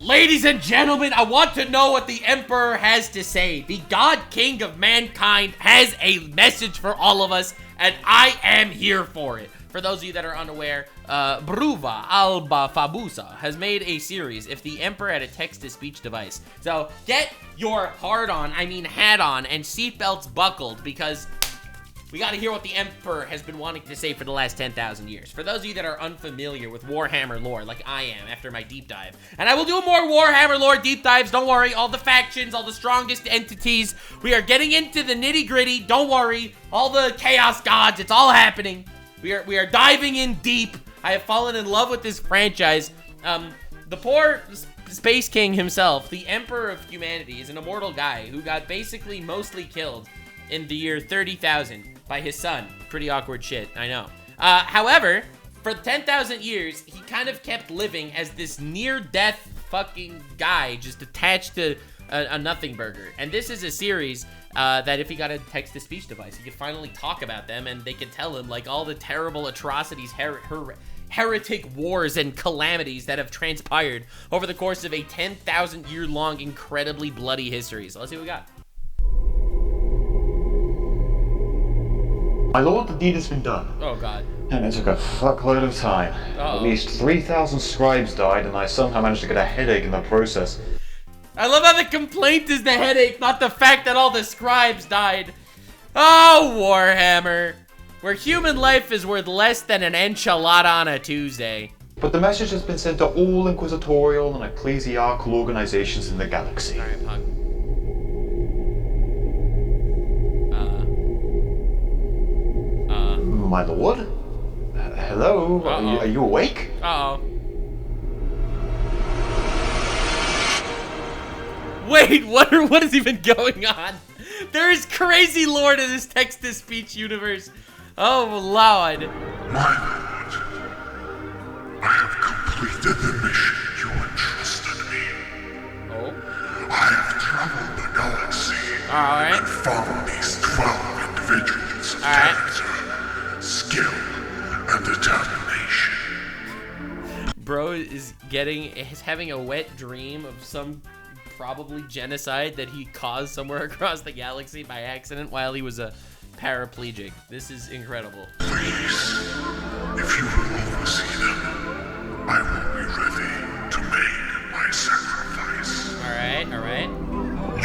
Ladies and gentlemen, I want to know what the Emperor has to say. The God King of mankind has a message for all of us, and I am here for it. For those of you that are unaware, Bruva Alba Fabusa has made a series, If the Emperor Had a Text-to-Speech Device. So get your hat on, and seatbelts buckled, because we gotta hear what the Emperor has been wanting to say for the last 10,000 years. For those of you that are unfamiliar with Warhammer lore, like I am after my deep dive, and I will do more Warhammer lore deep dives, don't worry, all the factions, all the strongest entities, we are getting into the nitty-gritty, don't worry, all the chaos gods, it's all happening. We are diving in deep. I have fallen in love with this franchise. The poor Space King himself, the Emperor of Humanity, is an immortal guy who got basically mostly killed in the year 30,000 by his son. Pretty awkward shit, I know. However, for 10,000 years, he kind of kept living as this near-death fucking guy just attached to a nothing burger. And this is a series that if he got a text-to-speech device, he could finally talk about them, and they could tell him, like, all the terrible atrocities, heretic wars, and calamities that have transpired over the course of a 10,000-year-long, incredibly bloody history. So let's see what we got. My lord, the deed has been done. Oh, God. And it took a fuckload of time. At least 3,000 scribes died, and I somehow managed to get a headache in the process. I love how the complaint is the headache, not the fact that all the scribes died. Oh, Warhammer. Where human life is worth less than an enchilada on a Tuesday. But the message has been sent to all inquisitorial and ecclesiarchal organizations in the galaxy. Alright, Pug. My lord? Hello? Are you awake? Uh-oh. Wait, what is even going on? There is crazy lore to this text-to-speech universe. Oh, Lord. My lord, I have completed the mission you entrusted me. Oh? I have traveled the galaxy Alright. and found these 12 individuals of character, skill, and determination. Bro is having a wet dream of some probably genocide that he caused somewhere across the galaxy by accident while he was a paraplegic. This is incredible. Please, if you will oversee them, I will be ready to make my sacrifice. Alright.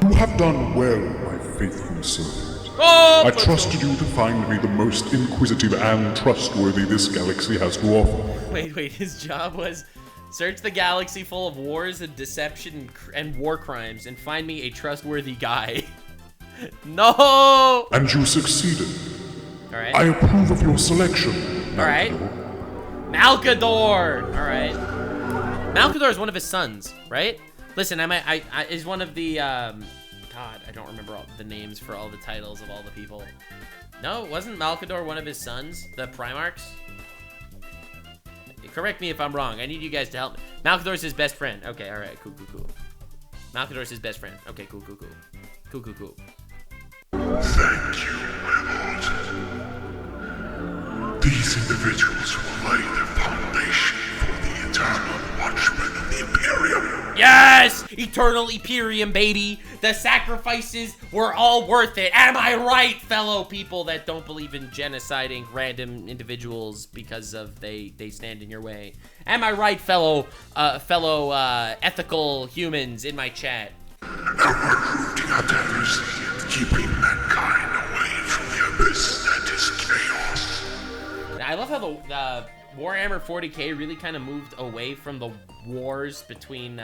You have done well, my faithful servant. Oh, I trusted you to find me the most inquisitive and trustworthy this galaxy has to offer. Wait, his job was search the galaxy full of wars and deception and war crimes and find me a trustworthy guy. No! And you succeeded. Alright. I approve of your selection. Alright. Malcador! Alright. Malcador is one of his sons, right? Listen, I is one of the, God, I don't remember all the names for all the titles of all the people. No, wasn't Malcador one of his sons? The Primarchs? Correct me if I'm wrong. I need you guys to help me. Malcador's his best friend. Okay, alright, cool. Malcador's his best friend. Okay, cool. Cool. Thank you, my lord. These individuals will lay the foundation for the eternal watchmen of the Imperium. Yes! Eternal Imperium, baby! The sacrifices were all worth it. Am I right, fellow people that don't believe in genociding random individuals because of they stand in your way? Am I right, fellow ethical humans in my chat? And we're rooting out heresy and keeping mankind away from the abyss that is chaos. I love how the Warhammer 40k really kind of moved away from the wars between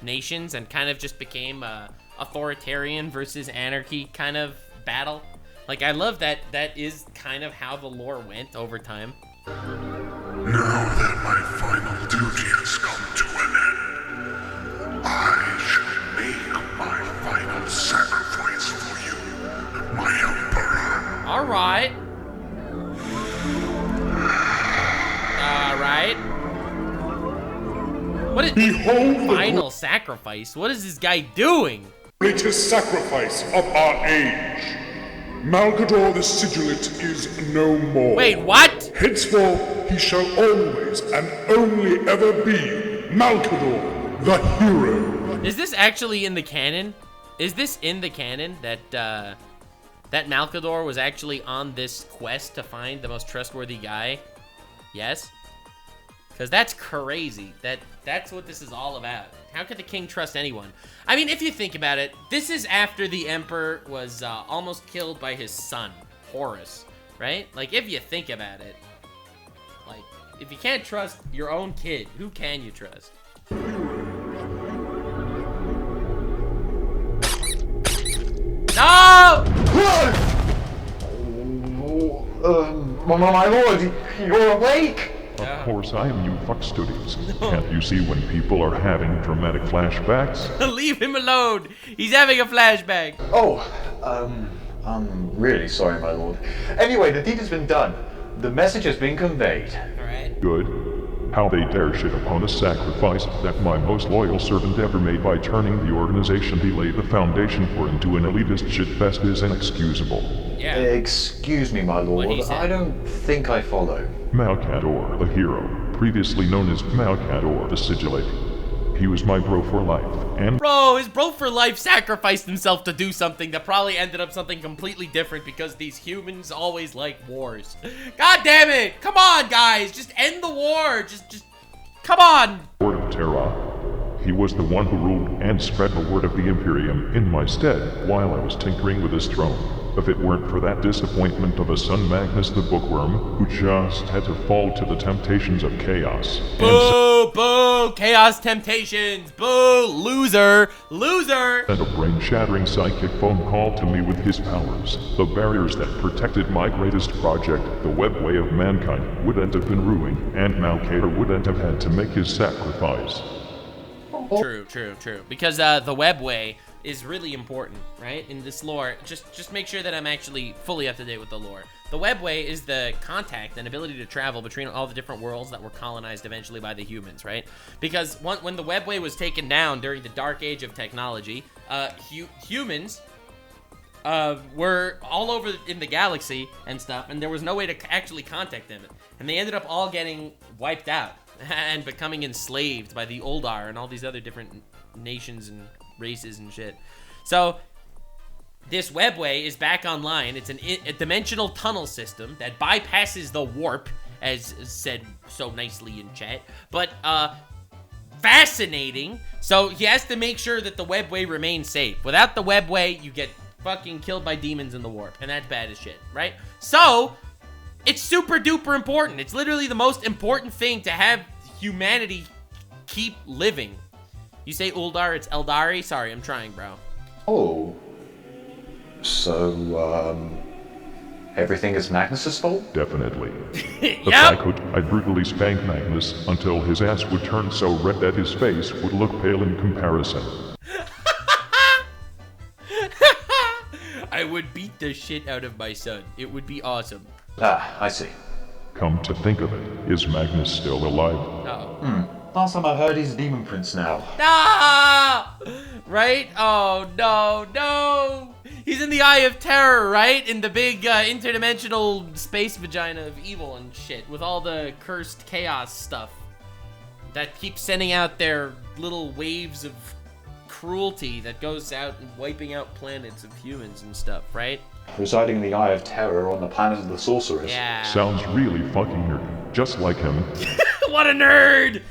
nations and kind of just became a authoritarian versus anarchy kind of battle. Like, I love that is kind of how the lore went over time. Now that my final duty has come to an end, I shall make my final sacrifice for you, my Emperor. Alright. What is final sacrifice? What is this guy doing? Greatest sacrifice of our age. Malcador the Sigilate is no more. Wait, what? Henceforth, he shall always and only ever be Malcador the hero. Is this actually in the canon? Is this in the canon that that Malcador was actually on this quest to find the most trustworthy guy? Yes? Because that's crazy. That's what this is all about. How could the king trust anyone? I mean, if you think about it, this is after the emperor was almost killed by his son, Horus, right? Like, if you think about it, like, if you can't trust your own kid, who can you trust? No! My lord, you're awake! Of course I am, you Custodes. Can't you see when people are having dramatic flashbacks? Leave him alone! He's having a flashback! Oh, I'm really sorry, my lord. Anyway, the deed has been done. The message has been conveyed. Alright. Good. How they dare shit upon a sacrifice that my most loyal servant ever made by turning the organization he laid the foundation for into an elitist shitfest is inexcusable. Yeah. Excuse me, my lord. What'd he say? I don't think I follow. Malcador, the hero, previously known as Malcador the Sigillate. He was my bro for life, and Bro, his bro for life sacrificed himself to do something that probably ended up something completely different because these humans always like wars. God damn it! Come on, guys! Just end the war! Just come on! Lord of Terra. He was the one who ruled and spread the word of the Imperium in my stead while I was tinkering with his throne. If it weren't for that disappointment of a son Magnus the Bookworm, who just had to fall to the temptations of chaos. Boo! Boo! Chaos temptations! Boo! Loser! Loser! And a brain-shattering psychic phone call to me with his powers. The barriers that protected my greatest project, the webway of mankind, wouldn't have been ruined, and Malcador wouldn't have had to make his sacrifice. True. Because the webway is really important, right? In this lore, just make sure that I'm actually fully up to date with the lore. The webway is the contact and ability to travel between all the different worlds that were colonized eventually by the humans, right? Because when the webway was taken down during the dark age of technology, humans were all over in the galaxy and stuff, and there was no way to actually contact them. And they ended up all getting wiped out and becoming enslaved by the Uldar and all these other different nations and races and shit. So this webway is back online. It's a dimensional tunnel system that bypasses the warp, as said so nicely in chat. But fascinating. So he has to make sure that the webway remains safe. Without the webway, you get fucking killed by demons in the warp, and that's bad as shit, right? So it's super duper important. It's literally the most important thing to have humanity keep living. You say Uldar, it's Eldari? Sorry, I'm trying, bro. Oh. So, everything is Magnus's fault? Definitely. If Yep. I could, I'd brutally spank Magnus until his ass would turn so red that his face would look pale in comparison. I would beat the shit out of my son. It would be awesome. Ah, I see. Come to think of it, is Magnus still alive? Uh-oh. Last time I heard he's a demon prince now. Ah! Right? Oh, no. He's in the Eye of Terror, right? In the big interdimensional space vagina of evil and shit with all the cursed chaos stuff that keeps sending out their little waves of cruelty that goes out and wiping out planets of humans and stuff, right? Residing in the Eye of Terror on the planet of the Sorceress. Yeah. Sounds really fucking nerdy, just like him. What a nerd!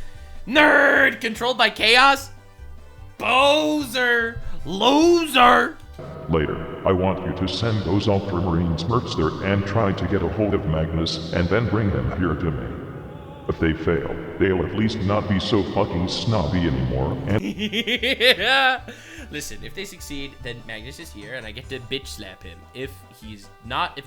Nerd! Controlled by chaos? Bozer! Loser! Later, I want you to send those Ultramarines mercs there and try to get a hold of Magnus and then bring them here to me. If they fail, they'll at least not be so fucking snobby anymore, and Yeah. Listen, if they succeed, then Magnus is here and I get to bitch slap him. If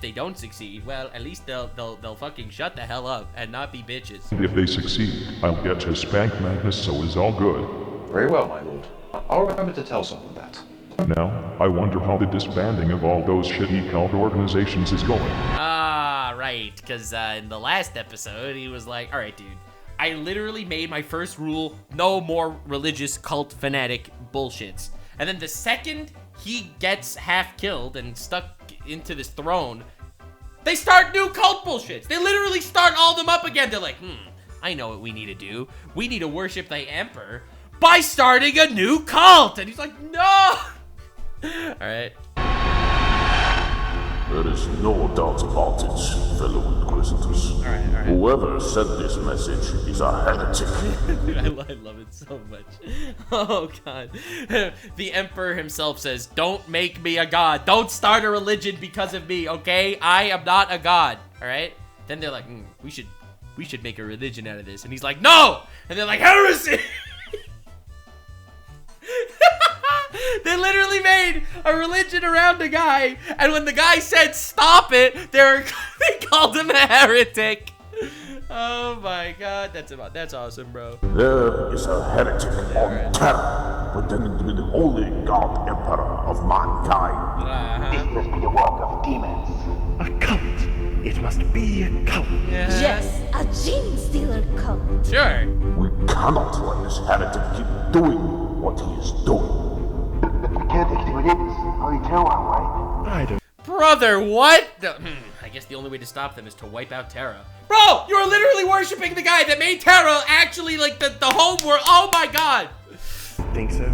they don't succeed, well, at least they'll fucking shut the hell up and not be bitches. if they succeed, I'll get to spank Magnus so it's all good. Very well, my lord. I'll remember to tell someone that. Now, I wonder how the disbanding of all those shitty cult organizations is going. Ah, right, because in the last episode, he was like, all right, dude, I literally made my first rule, no more religious cult fanatic bullshits. And then the second he gets half killed and stuck into this throne, they start new cult bullshits. They literally start all them up again. They're like, I know what we need to do. We need to worship the emperor. by starting a new cult. And he's like, no. All right. There is no doubt about it, fellow Inquisitors. All right. Whoever sent this message is a heretic. Dude, I love it so much. Oh, God. The Emperor himself says, don't make me a god. Don't start a religion because of me, okay? I am not a god, all right? Then they're like, we should make a religion out of this. And he's like, no! And they're like, heresy! They literally made a religion around a guy, and when the guy said stop it, they called him a heretic. Oh my God, that's awesome, bro. There is a heretic on Terra, pretending to be the only god emperor of mankind. This must be the work of demons. A cult. It must be a cult. Yes, a gene stealer cult. Sure. We cannot let this heretic keep doing what he is doing. Can't exterminate this. Only Terra way. I don't. Brother, what? I guess the only way to stop them is to wipe out Terra. Bro, you are literally worshiping the guy that made Terra actually like the home world. Oh my God. Think so?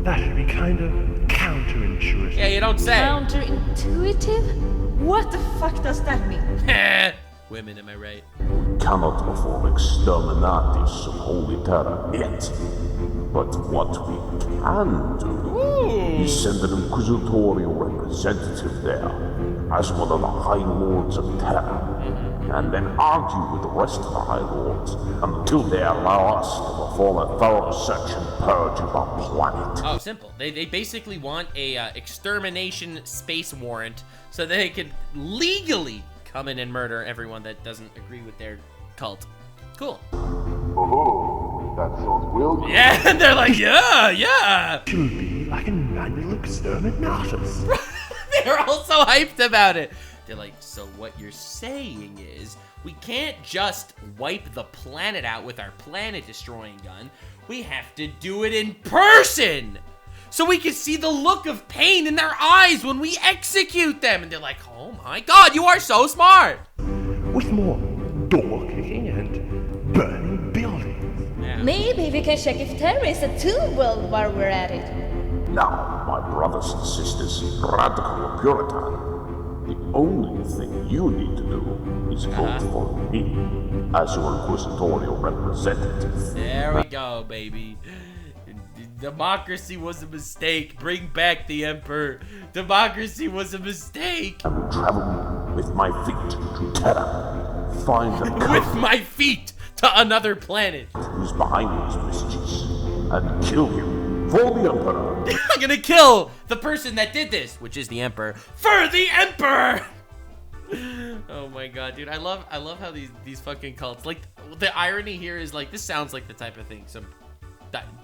That should be kind of counterintuitive. Yeah, you don't say. Counterintuitive? What the fuck does that mean? Women, am I right? We cannot perform exterminatis of Holy Terra yet. But what we can do is send an inquisitorial representative there as one of the High Lords of Terra, and then argue with the rest of the High Lords until they allow us to perform a thorough search and purge of our planet. Oh, simple. They basically want a extermination space warrant so they can legally come in and murder everyone that doesn't agree with their cult. Cool. Oh, that sounds real good. Yeah, and they're like, yeah. Should be like an annual exterminatus. They're all so hyped about it. They're like, so what you're saying is we can't just wipe the planet out with our planet-destroying gun. We have to do it in person so we can see the look of pain in their eyes when we execute them. And they're like, oh my God, you are so smart. With more door kicking and burning buildings. Yeah. Maybe we can check if Terra is a tool world while we're at it. Now, my brothers and sisters, radical or Puritan, the only thing you need to do is vote for me as your inquisitorial representative. There we go, baby. Democracy was a mistake. Bring back the Emperor. Democracy was a mistake. I will travel with my feet to Terra, find a With my feet to another planet. who's behind these mischiefs, and kill him for the Emperor. I'm gonna kill the person that did this, which is the Emperor, for the Emperor. Oh my God, dude! I love how these fucking cults. Like, the irony here is like, this sounds like the type of thing some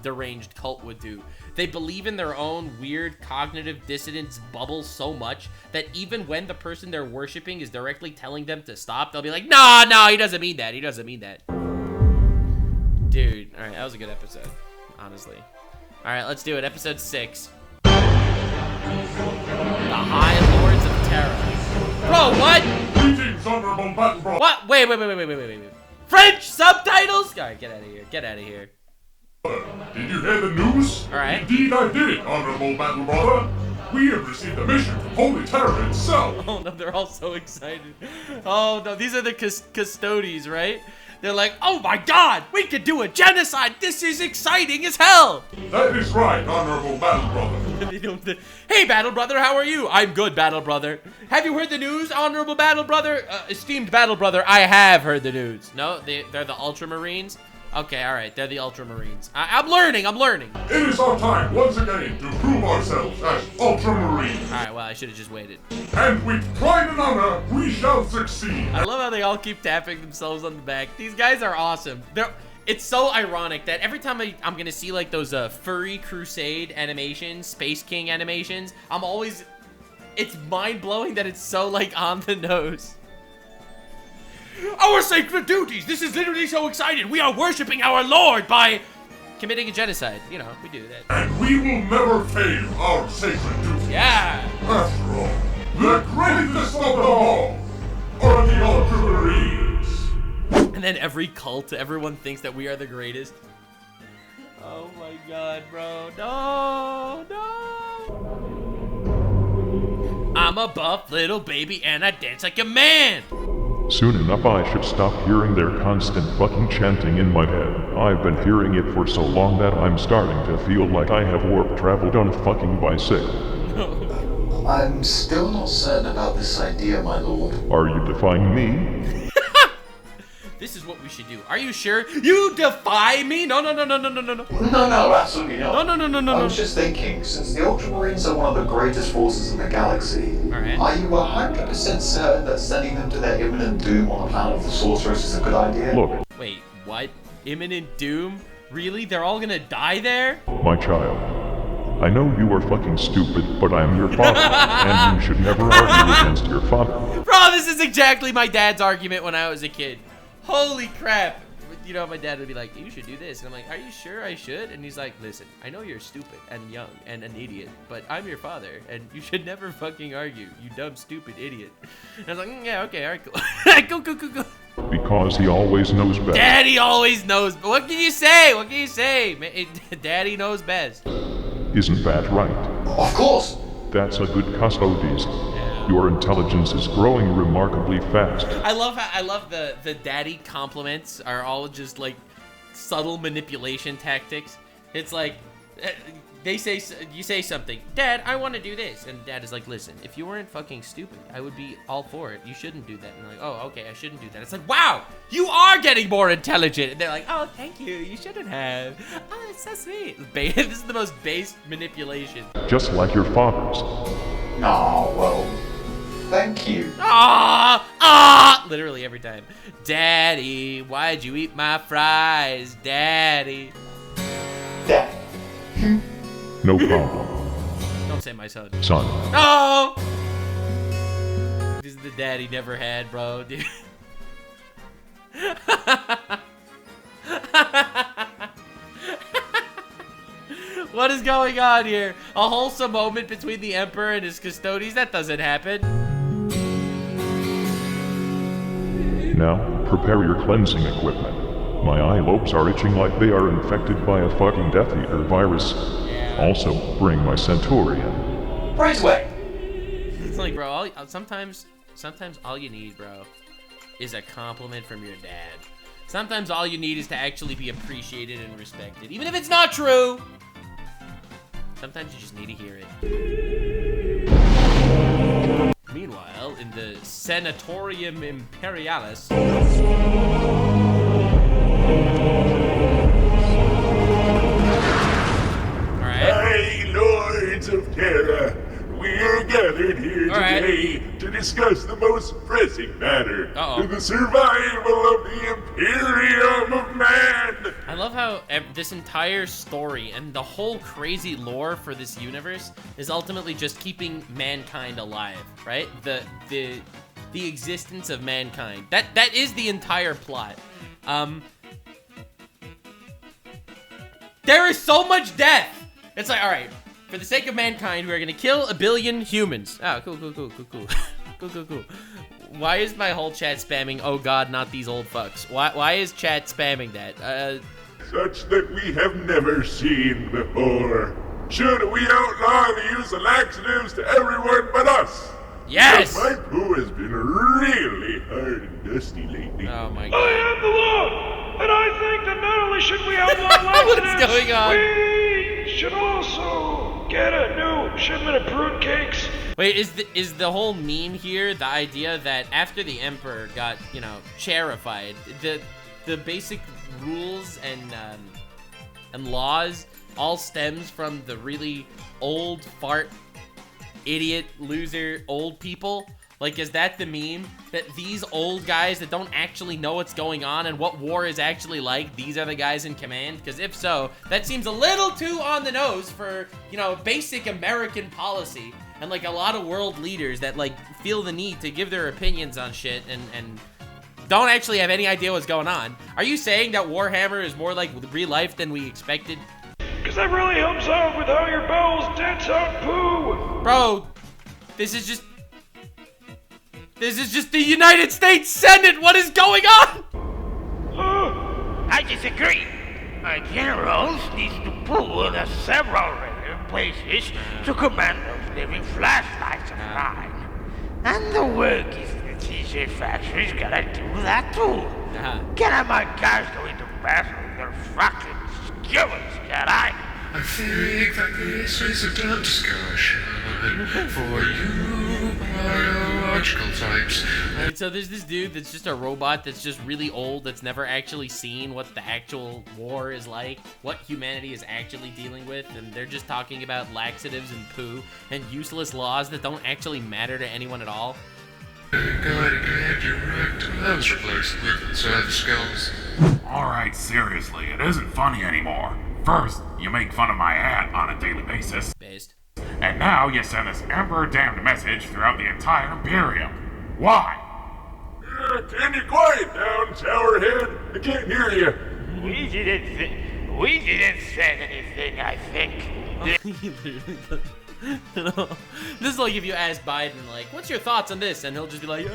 deranged cult would do. They believe in their own weird cognitive dissonance bubble so much that even when the person they're worshiping is directly telling them to stop, they'll be like, no, he doesn't mean that. He doesn't mean that. Dude, all right, that was a good episode, honestly. All right, let's do it. Episode 6. The High Lords of Terra. Bro, what? Greetings, honorable battle brother. What? Wait. French subtitles? All right, get out of here. Get out of here. Did you hear the news? All right. Indeed I did, honorable battle brother. We have received a mission from Holy Terra itself. Oh no, they're all so excited. Oh no, these are the Custodes, right? They're like, oh my God, we could do a genocide. This is exciting as hell. That is right, honorable battle brother. Hey, battle brother, how are you? I'm good, battle brother. Have you heard the news, honorable battle brother? Esteemed battle brother, I have heard the news. No, they're the Ultramarines. Okay, all right, they're the Ultramarines. I'm learning. It is our time once again to prove ourselves as Ultramarines. All right, well, I should have just waited. And with pride and honor, we shall succeed. I love how they all keep tapping themselves on the back. These guys are awesome. It's so ironic that every time I'm gonna see like those furry crusade animations, Space King animations, it's mind-blowing that it's so like on the nose. Our sacred duties! This is literally so exciting! We are worshipping our Lord by committing a genocide. You know, we do that. And we will never fail our sacred duties. Yeah! After all, the greatest of them all are the Ultramarines. And then every cult, everyone thinks that we are the greatest. Oh my my god, bro. No, no. I'm a buff little baby and I dance like a man. Soon enough I should stop hearing their constant fucking chanting in my head. I've been hearing it for so long that I'm starting to feel like I have warp traveled on a fucking bicycle. I'm still not certain about this idea, my lord. Are you defying me? This is what we should do. Are you sure? You defy me? No, no, no, no, no, no, no, no. No, absolutely not. No, no, no, no, no, I was just thinking, since the Ultramarines are one of the greatest forces in the galaxy, Alright. are you 100% certain that sending them to their imminent doom on the planet of the Sorceress is a good idea? Look. Wait, what? Imminent doom? Really? They're all gonna die there? My child, I know you are fucking stupid, but I am your father, and you should never argue against your father. Bro, this is exactly my dad's argument when I was a kid. Holy crap. You know, my dad would be like, you should do this. And I'm like, are you sure I should? And he's like, listen, I know you're stupid and young and an idiot, but I'm your father, and you should never fucking argue, you dumb, stupid idiot. And I was like, yeah, okay, all right, cool. Go. Because he always knows best. Daddy always knows. But what can you say? What can you say? Daddy knows best. Isn't that right? Of course! That's a good Custodes. Your intelligence is growing remarkably fast. I love the daddy compliments are all just like subtle manipulation tactics. It's like you say something, Dad, I want to do this, and Dad is like, listen, if you weren't fucking stupid, I would be all for it. You shouldn't do that. And I'm like, oh, okay, I shouldn't do that. It's like, wow, you are getting more intelligent. And they're like, oh, thank you. You shouldn't have. Oh, it's so sweet. This is the most base manipulation. Just like your father's. Oh, well, thank you. Literally every time. Daddy, why'd you eat my fries? Daddy. Dad. No problem. Don't say my son. Son. No! This is the daddy never had, bro. Dude. What is going on here? A wholesome moment between the Emperor and his Custodes? That doesn't happen. Now, prepare your cleansing equipment. My eye lobes are itching like they are infected by a fucking Death Eater virus. Also, bring my Centurion. Right away! It's like, bro, sometimes all you need, bro, is a compliment from your dad. Sometimes all you need is to actually be appreciated and respected. Even if it's not true! Sometimes you just need to hear it. Meanwhile, in the Senatorium Imperialis... Hey, Lords of Terra, we're gathered here today to discuss the most pressing matter, the survival of the Imperium of Man. I love how this entire story and the whole crazy lore for this universe is ultimately just keeping mankind alive, right? The existence of mankind. That is the entire plot. There is so much death. It's like, all right, for the sake of mankind, we're gonna kill 1 billion humans. Oh, cool. Cool. Why is my whole chat spamming, oh god, not these old fucks? Why is chat spamming that? Such that we have never seen before. Should we outlaw the use of laxatives to everyone but us? Yes! My poo has been really hard and dusty lately. Oh my god. I am the law, and I think that not only should we outlaw laxatives, what's going on? we should also get a new shipment of fruitcakes. Wait, is the whole meme here the idea that after the Emperor got, you know, chairified, the basic rules and laws all stems from the really old fart idiot loser old people? Like, is that the meme? That these old guys that don't actually know what's going on and what war is actually like, these are the guys in command? Because if so, that seems a little too on the nose for, you know, basic American policy. And like a lot of world leaders that like feel the need to give their opinions on shit and don't actually have any idea what's going on. Are you saying that Warhammer is more like real life than we expected? Because that really helps out with how your bowels dents out poo. Bro, this is just the United States Senate. What is going on? I disagree. My generals need to pull in several random places to command those living flashlights of mine. And the work is the TJ factory's gotta do that too. Can I my guys go into battle with their fucking skillets, can I? I think that this is a dumb discussion for you biological types. Alright, so there's this dude that's just a robot that's just really old, that's never actually seen what the actual war is like, what humanity is actually dealing with, and they're just talking about laxatives and poo and useless laws that don't actually matter to anyone at all. Gotta get your rectum lungs replaced with serve skulls. Alright, seriously, it isn't funny anymore. First, you make fun of my hat on a daily basis. Based. And now you send this emperor-damned message throughout the entire Imperium. Why? Can you quiet down, Sourhead? I can't hear you. We didn't say anything, I think. This is like if you ask Biden, like, what's your thoughts on this? And he'll just be like,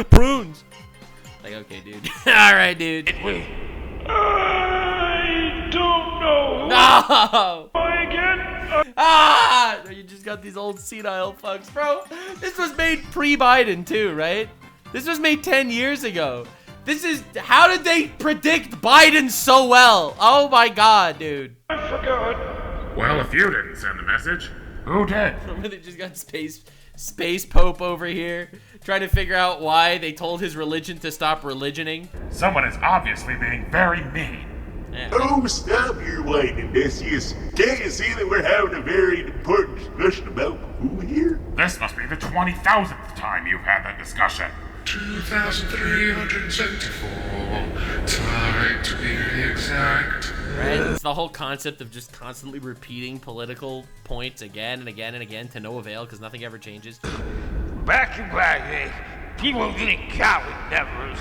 prunes. Like, okay, dude. Alright, dude. I don't know. No! Why again? Ah! You just got these old senile fucks, bro. This was made pre-Biden, too, right? This was made 10 years ago. How did they predict Biden so well? Oh my god, dude. I forgot. Well, if you didn't send the message, who did? Remember they just got Space Pope over here trying to figure out why they told his religion to stop religioning. Someone is obviously being very mean. Yeah. Oh, stop your whining, Decius. Can't you see that we're having a very important discussion about who here? This must be the 20,000th time you've had that discussion. 2,374. Try to be exact. Right? It's the whole concept of just constantly repeating political points again and again and again to no avail because nothing ever changes. Back in my day, people didn't count with numbers.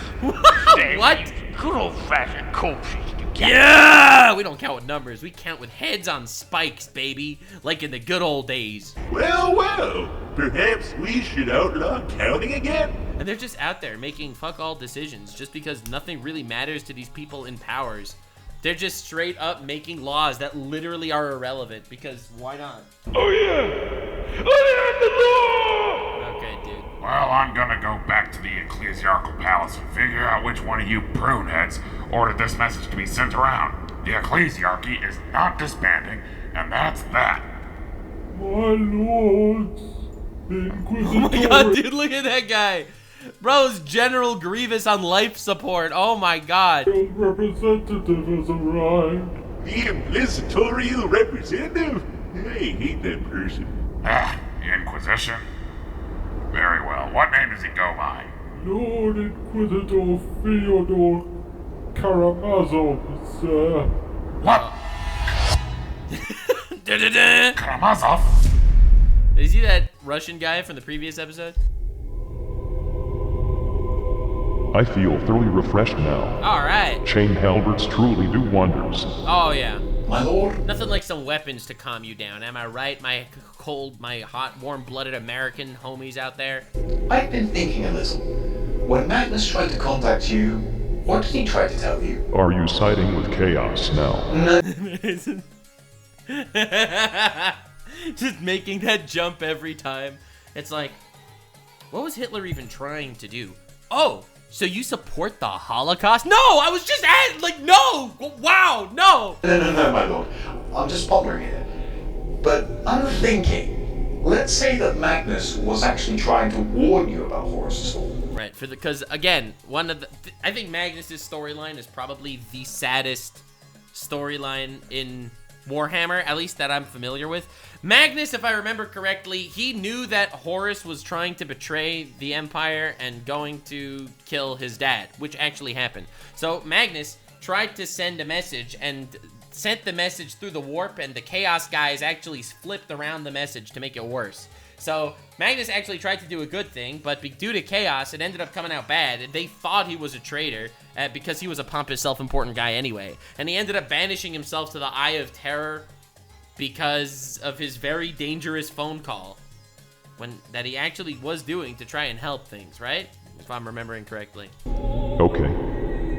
What? Good old-fashioned cultures. Yeah! We don't count with numbers. We count with heads on spikes, baby. Like in the good old days. Well, well. Perhaps we should outlaw counting again? And they're just out there making fuck all decisions just because nothing really matters to these people in powers. They're just straight up making laws that literally are irrelevant because why not? Oh yeah! I am the law! Okay, dude. Well, I'm gonna go back to the Ecclesiarchal Palace and figure out which one of you pruneheads ordered this message to be sent around. The Ecclesiarchy is not disbanding, and that's that. My lords, Inquisitor. Oh my god, dude, look at that guy. Bro's General Grievous on life support. Oh my god. Your representative has arrived. The Inquisitorial representative? I hate that person. Ah, the Inquisition? Very well. What name does he go by? Lord Inquisitor Fyodor Karamazov, sir. What? Karamazov? Is he that Russian guy from the previous episode? I feel thoroughly refreshed now. Alright. Chain halberds truly do wonders. Oh yeah. My lord? Nothing like some weapons to calm you down, am I right? My cold, my hot, warm-blooded American homies out there. I've been thinking a little. When Magnus tried to contact you, what did he try to tell you? Are you siding with chaos now? Just making that jump every time. It's like, what was Hitler even trying to do? Oh, so you support the Holocaust? No, I was just no! Wow, no! No, my lord. I'm just pondering it. But I'm thinking, let's say that Magnus was actually trying to warn you about Horus's fall. Right, because again, I think Magnus's storyline is probably the saddest storyline in Warhammer, at least that I'm familiar with. Magnus, if I remember correctly, he knew that Horus was trying to betray the Empire and going to kill his dad, which actually happened. So Magnus tried to send a message and sent the message through the warp, and the Chaos guys actually flipped around the message to make it worse. So Magnus actually tried to do a good thing, but due to Chaos, it ended up coming out bad. They thought he was a traitor because he was a pompous, self-important guy anyway. And he ended up banishing himself to the Eye of Terror because of his very dangerous phone call that he actually was doing to try and help things, right? If I'm remembering correctly. Okay.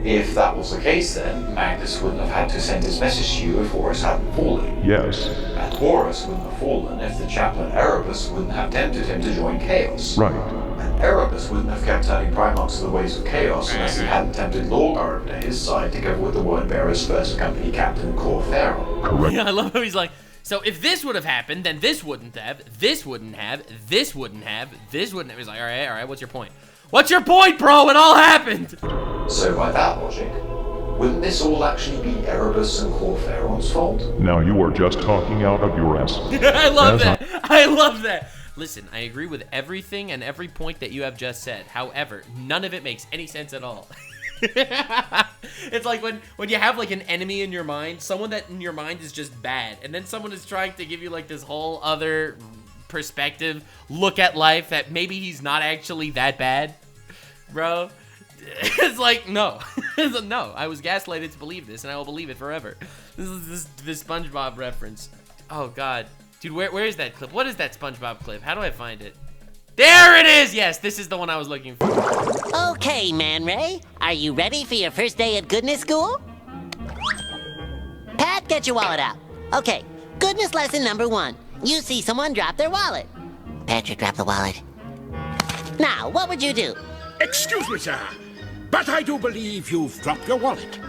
If that was the case, then Magnus wouldn't have had to send his message to you if Horus hadn't fallen. Yes. And Horus wouldn't have fallen if the chaplain Erebus wouldn't have tempted him to join Chaos. Right. And Erebus wouldn't have kept turning Primarchs to the ways of Chaos unless he hadn't tempted Lorgar to his side together with the Wordbearer's first company captain, Corphero. Correct. Yeah, I love how he's like, so if this would have happened, then this wouldn't have, this wouldn't have, this wouldn't have, this wouldn't have. He's like, all right, what's your point? What's your point, bro? It all happened. So by that logic, wouldn't this all actually be Erebus and Corpheron's fault? Now you are just talking out of your ass. I love that. I love that. Listen, I agree with everything and every point that you have just said. However, none of it makes any sense at all. It's like when you have like an enemy in your mind, someone that in your mind is just bad, and then someone is trying to give you like this whole other perspective, look at life that maybe he's not actually that bad, bro. It's like, no. No, I was gaslighted to believe this, and I will believe it forever. This is this SpongeBob reference. Oh god, dude, where is that clip? What is that SpongeBob clip? How do I find it? There it is! Yes, this is the one I was looking for. Okay, Man Ray, are you ready for your first day at Goodness School? Pat, get your wallet out. Okay, Goodness lesson number 1. You see someone drop their wallet. Patrick dropped the wallet. Now, what would you do? Excuse me, sir, but I do believe you've dropped your wallet.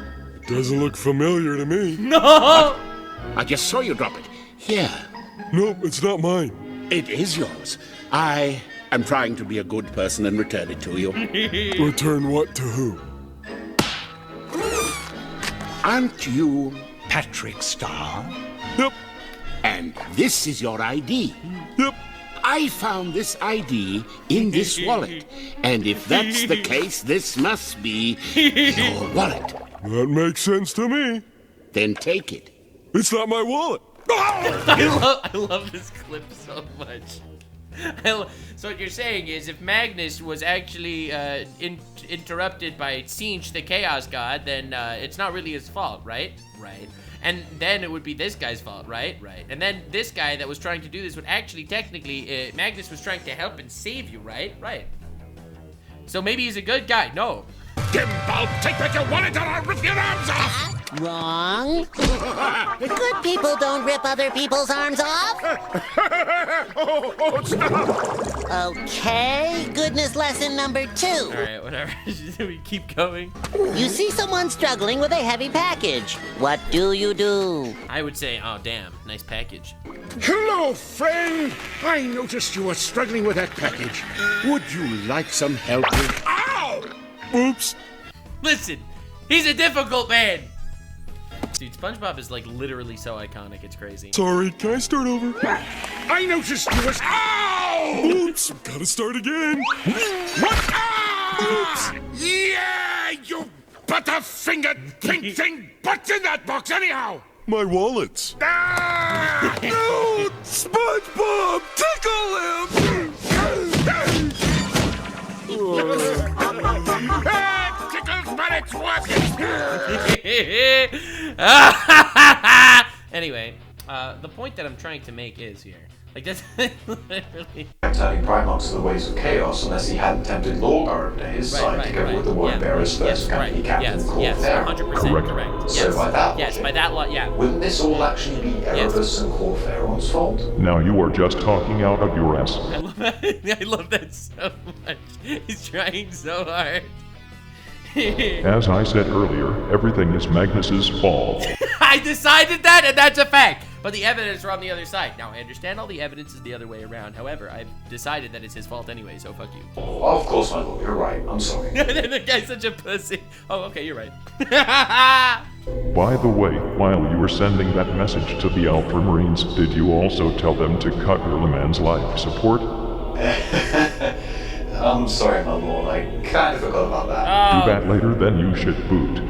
Doesn't look familiar to me. No! I just saw you drop it. Here. Nope, it's not mine. It is yours. I am trying to be a good person and return it to you. Return what to who? Aren't you Patrick Starr? Yep. And this is your ID. Yep. I found this ID in this wallet. And if that's the case, this must be your wallet. That makes sense to me. Then take it. It's not my wallet. I love this clip so much. So what you're saying is, if Magnus was actually interrupted by Sinch, the Chaos God, then it's not really his fault, right? Right. And then it would be this guy's fault, right? Right. And then this guy that was trying to do this would actually, technically, Magnus was trying to help and save you, right? Right. So maybe he's a good guy. No. Gimbal, take back your wallet or I'll rip your arms off! Wrong. Good people don't rip other people's arms off. Oh, stop! Okay, Goodness lesson number 2. All right, whatever. We keep going. You see someone struggling with a heavy package. What do you do? I would say, oh, damn, nice package. Hello, friend! I noticed you were struggling with that package. Would you like some help with... Ow! Oops. Listen, he's a difficult man. Dude, SpongeBob is like literally so iconic, it's crazy. Sorry, can I start over? I noticed you was... Ow! Oops, gotta start again. What? Ah! Oops! Yeah, you butterfingered pink thing! What's in that box anyhow? My wallets. Ah! No! SpongeBob! Tickle him! Tickles, but it's working! Anyway, the point that I'm trying to make is here. Like, that's literally... Turning Primarchs to the ways of Chaos unless he hadn't tempted Lorgar to his side together with the Wordbearer's first company captain, Yes, Corphero. 100% correct. So by that yes, logic, by that lot, yeah. wouldn't this all actually be Erebus and Corpheron's fault? Now you are just talking out of your ass. I love that. I love that so much. He's trying so hard. As I said earlier, everything is Magnus's fault. I decided that, and that's a fact. But the evidence are on the other side. Now, I understand all the evidence is the other way around. However, I've decided that it's his fault anyway, so fuck you. Oh, of course, my lord, you're right. I'm sorry. The guy's such a pussy. Oh, okay, you're right. By the way, while you were sending that message to the Ultramarines, did you also tell them to cut Man's life support? I'm sorry, my lord. I kind of forgot about that. Do that later, then you should boot.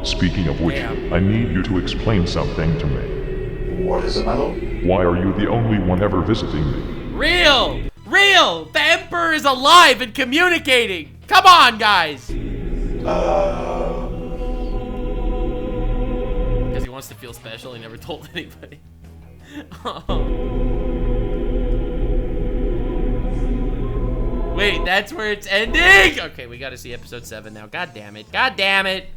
Speaking of which, I need you to explain something to me. What is it, my lord? Why are you the only one ever visiting me? Real! Real! The Emperor is alive and communicating! Come on, guys! Because he wants to feel special, he never told anybody. Wait, that's where it's ending? Okay, we gotta see episode 7 now. God damn it. God damn it.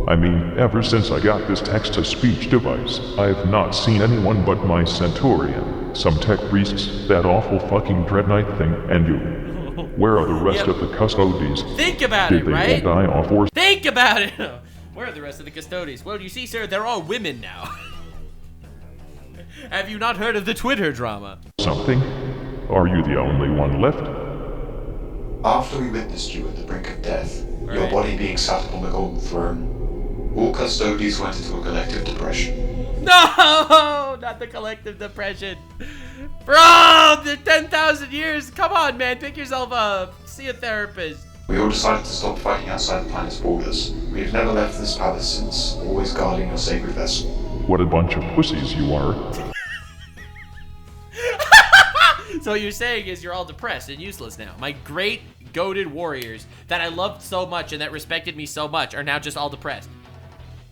I mean, ever since I got this text-to-speech device, I have not seen anyone but my Centaurian, some tech priests, that awful fucking Dread Knight thing, and you. Where are the rest of the Custodes? Think about Did it, they right? all die off or... Think about it! Where are the rest of the Custodes? Well, you see, sir, they're all women now. Have you not heard of the Twitter drama? something? Are you the only one left? After we witnessed you at the brink of death, your body being sat upon the golden throne, all Custodes went into a collective depression. No! Not the collective depression. Bro, the 10,000 years. Come on, man. Pick yourself up. See a therapist. We all decided to stop fighting outside the planet's borders. We have never left this palace since, always guarding your sacred vessel. What a bunch of pussies you are. So what you're saying is you're all depressed and useless now. My great goated warriors that I loved so much and that respected me so much are now just all depressed.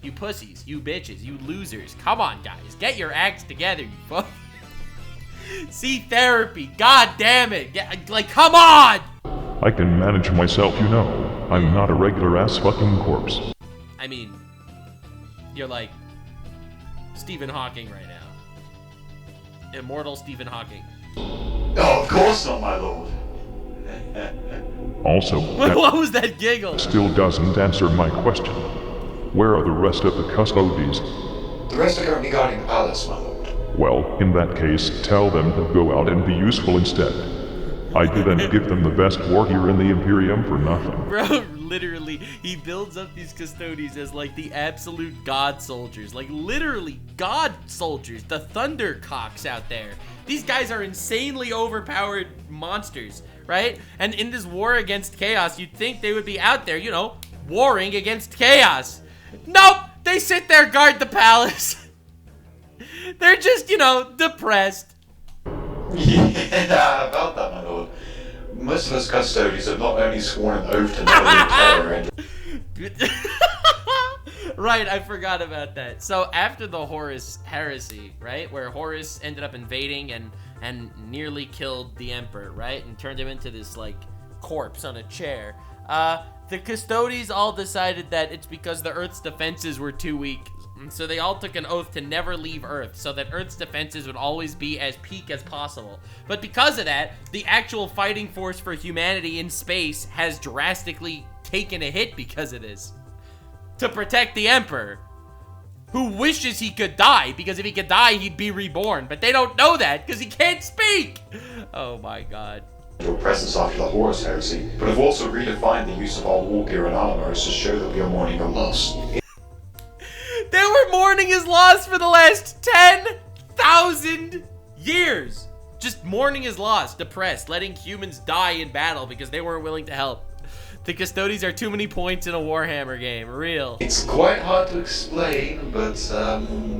You pussies, you bitches, you losers. Come on, guys. Get your acts together, you fuck. See therapy. God damn it. Like, come on! I can manage myself, you know. I'm not a regular ass fucking corpse. I mean, you're like Stephen Hawking right now. Immortal Stephen Hawking. Oh, of course not, my lord. Also, what was that giggle? Still doesn't answer my question. Where are the rest of the Custodes? The rest are currently guarding the palace, my lord. Well, in that case, tell them to go out and be useful instead. I didn't give them the best war gear in the Imperium for nothing. Bro, literally, he builds up these Custodes as like the absolute god soldiers. Like literally god soldiers, the thundercocks out there. These guys are insanely overpowered monsters, right? And in this war against chaos, you'd think they would be out there, you know, warring against chaos. Nope, they sit there, guard the palace. They're just, you know, depressed. Yeah, about that, my lord. Most of us Custodes have not only sworn an oath to never leave Terra and... Right, I forgot about that. So after the Horus heresy, right, where Horus ended up invading and nearly killed the Emperor, right, and turned him into this like corpse on a chair, the Custodes all decided that it's because the Earth's defenses were too weak. And so they all took an oath to never leave Earth so that Earth's defenses would always be as peak as possible. But because of that, the actual fighting force for humanity in space has drastically taken a hit because of this. To protect the Emperor, who wishes he could die, because if he could die, he'd be reborn. But they don't know that because he can't speak. Oh my god. Your presence after the Horus heresy, but have also redefined the use of our war gear and armors to show that we are mourning a loss. They were mourning his loss for the last 10,000 years. Just mourning his loss, depressed, letting humans die in battle because they weren't willing to help. The Custodes are too many points in a Warhammer game, real. It's quite hard to explain, but Bring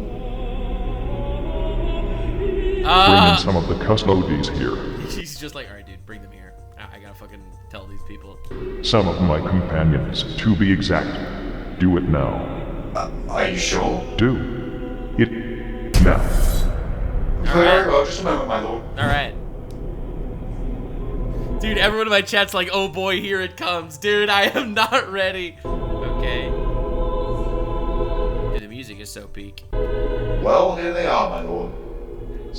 in some of the Custodes here. She's just like, alright dude, bring them here. I gotta fucking tell these people. Some of my companions, to be exact. Do it now. Are you sure? Do it now. Very well, just a moment, my lord. Alright. Dude, everyone in my chat's like, oh boy, here it comes. Dude, I am not ready. Okay. Dude, the music is so peak. Well, here they are, my lord.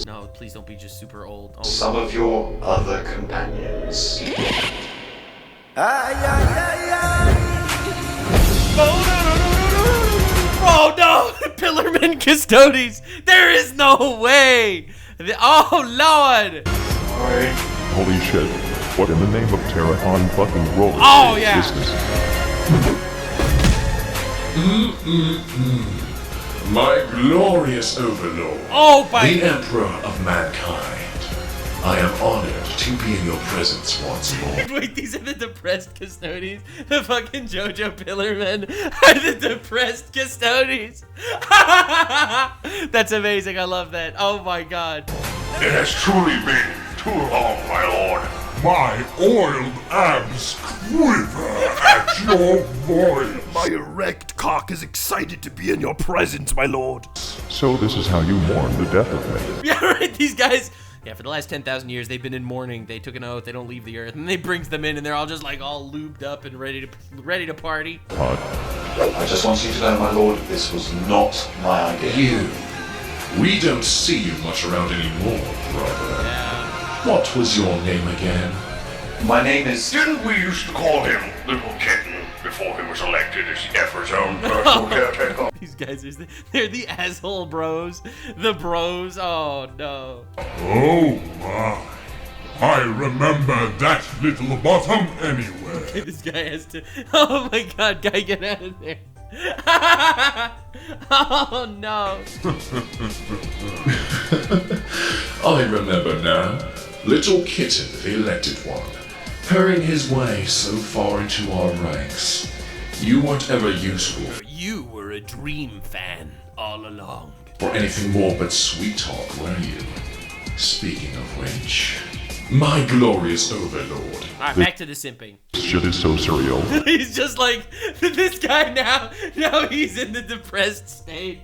No, please don't be just super old. Oh, Some of your other companions. Oh no! Pillarmen Custodes! There is no way! Oh lord! Holy shit. What in the name of Terra on fucking roll? Oh yeah! Is this? My glorious overlord. Oh my... The Emperor of Mankind. I am honored to be in your presence once more. Wait, these are the depressed Custodes? The fucking JoJo Pillarmen are the depressed Custodes? That's amazing, I love that. Oh my god. It has truly been too long, my lord. My oiled abs quiver at your voice. My erect cock is excited to be in your presence, my lord. So this is how you mourn the death of me. Yeah, right, these guys, Yeah, for the last 10,000 years, they've been in mourning. They took an oath. They don't leave the earth. And they brings them in, and they're all just like all lubed up and ready to party. I just want you to know, my lord, this was not my idea. We don't see you much around anymore, brother. Yeah. What was your name again? My name is... Didn't we used to call him Little Kitten before he was elected as Effort's own personal caretaker? These guys they're the asshole bros. The bros. Oh, no. Oh, my. I remember that little bottom anyway. Okay, this guy has to... Oh, my God. Guy, get out of there. Oh, no. I remember now. Little Kitten, the elected one, hurrying his way so far into our ranks. You weren't ever useful. You were a dream fan all along. For anything more but sweet talk, were you? Speaking of which, my glorious overlord. Alright, back to the simping. Shit is so surreal. He's just like, this guy now he's in the depressed state.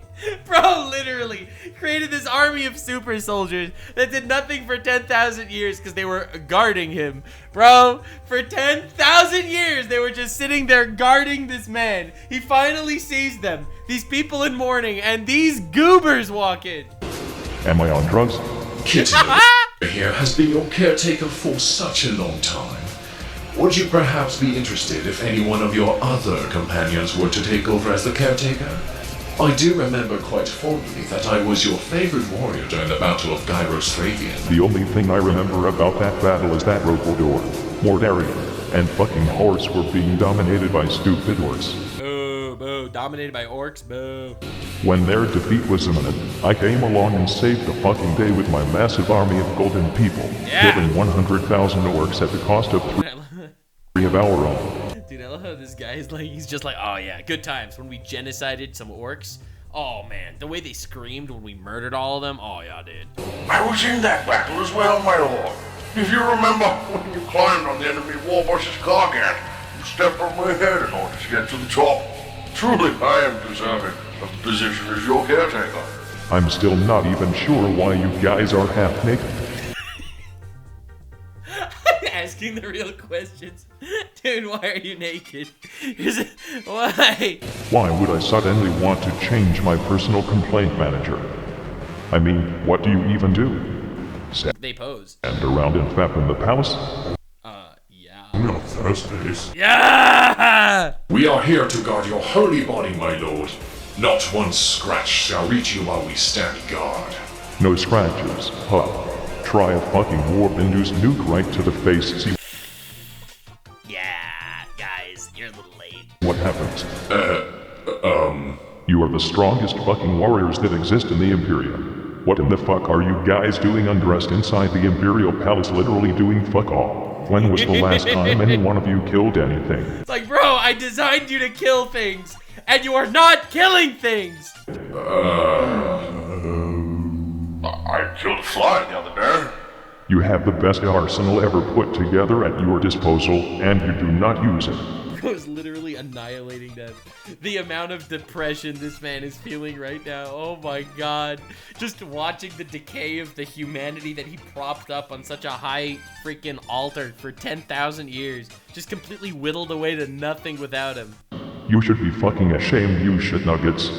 Bro, literally created this army of super soldiers that did nothing for 10,000 years because they were guarding him. Bro, for 10,000 years, they were just sitting there guarding this man. He finally sees them, these people in mourning, and these goobers walk in. Am I on drugs? Kitten here has been your caretaker for such a long time. Would you perhaps be interested if any one of your other companions were to take over as the caretaker? I do remember quite fondly that I was your favorite warrior during the Battle of Gyrostravian. The only thing I remember about that battle is that Rokodor, Mordarian, and fucking Horse were being dominated by stupid orcs. Boo, boo, dominated by orcs, boo. When their defeat was imminent, I came along and saved the fucking day with my massive army of golden people, killing 100,000 orcs at the cost of 3 of our own. Dude, I love how this guy is like, he's just like, oh yeah, good times when we genocided some orcs. Oh man, the way they screamed when we murdered all of them. Oh yeah, dude. I was in that battle as well, my lord. If you remember when you climbed on the enemy war horse's gargant, you stepped on my head in order to get to the top. Truly, I am deserving of the position as your caretaker. I'm still not even sure why you guys are half naked. Asking the real questions. Dude, why are you naked? Why? Why would I suddenly want to change my personal complaint manager? I mean, what do you even do? They pose. Stand around and fap in the palace? Yeah. No Thursdays. Yeah! We are here to guard your holy body, my lord. Not one scratch shall reach you while we stand guard. No scratches, huh? Try a fucking warp-induced nuke right to the face. See yeah, guys, you're a little late. what happens. You are the strongest fucking warriors that exist in the Imperium. What in the fuck are you guys doing undressed inside the Imperial Palace, literally doing fuck all? When was the last time any one of you killed anything? It's like, bro, I designed you to kill things, and you are not killing things! I killed a fly the other day. You have the best arsenal ever put together at your disposal, and you do not use it. I was literally annihilating them. The amount of depression this man is feeling right now. Oh my god. Just watching the decay of the humanity that he propped up on such a high freaking altar for 10,000 years. Just completely whittled away to nothing without him. You should be fucking ashamed, you shit nuggets.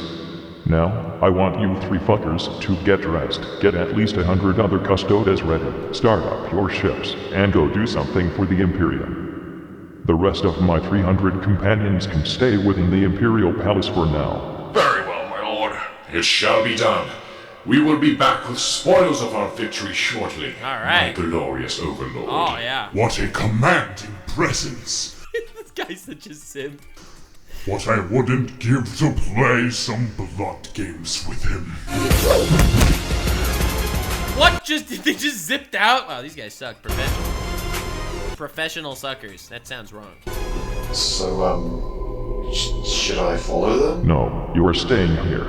Now, I want you 3 fuckers to get dressed, get at least 100 other Custodes ready, start up your ships, and go do something for the Imperium. The rest of my 300 companions can stay within the Imperial Palace for now. Very well, my lord. It shall be done. We will be back with spoils of our victory shortly. Alright. My glorious overlord. Oh, yeah. What a commanding presence. This guy's such a simp. What I wouldn't give to play some blood games with him. What? They just zipped out? Wow, these guys suck. Professional suckers. That sounds wrong. So, should I follow them? No, you are staying here.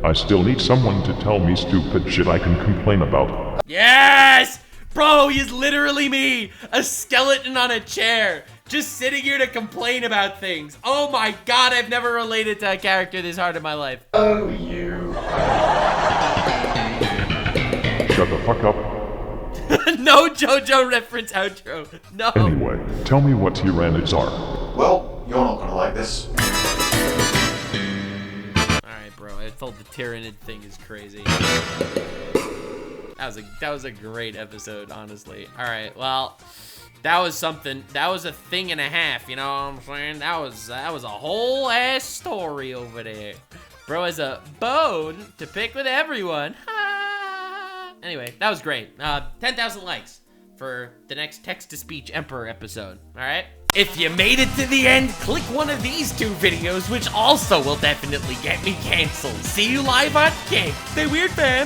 I still need someone to tell me stupid shit I can complain about. Yes! Bro, he's literally me! A skeleton on a chair! Just sitting here to complain about things. Oh my god, I've never related to a character this hard in my life. Oh, you. Shut the fuck up. No JoJo reference outro. No. Anyway, tell me what Tyranids are. Well, you're not gonna like this. Alright, bro. I told the Tyranid thing is crazy. That was a great episode, honestly. Alright, well, that was something. That was a thing and a half, you know what I'm saying? That was a whole ass story over there. Bro has a bone to pick with everyone. Anyway, that was great. 10,000 likes for the next text-to-speech Emperor episode, alright? If you made it to the end, click one of these 2 videos, which also will definitely get me canceled. See you live on Kick. Stay weird, fam.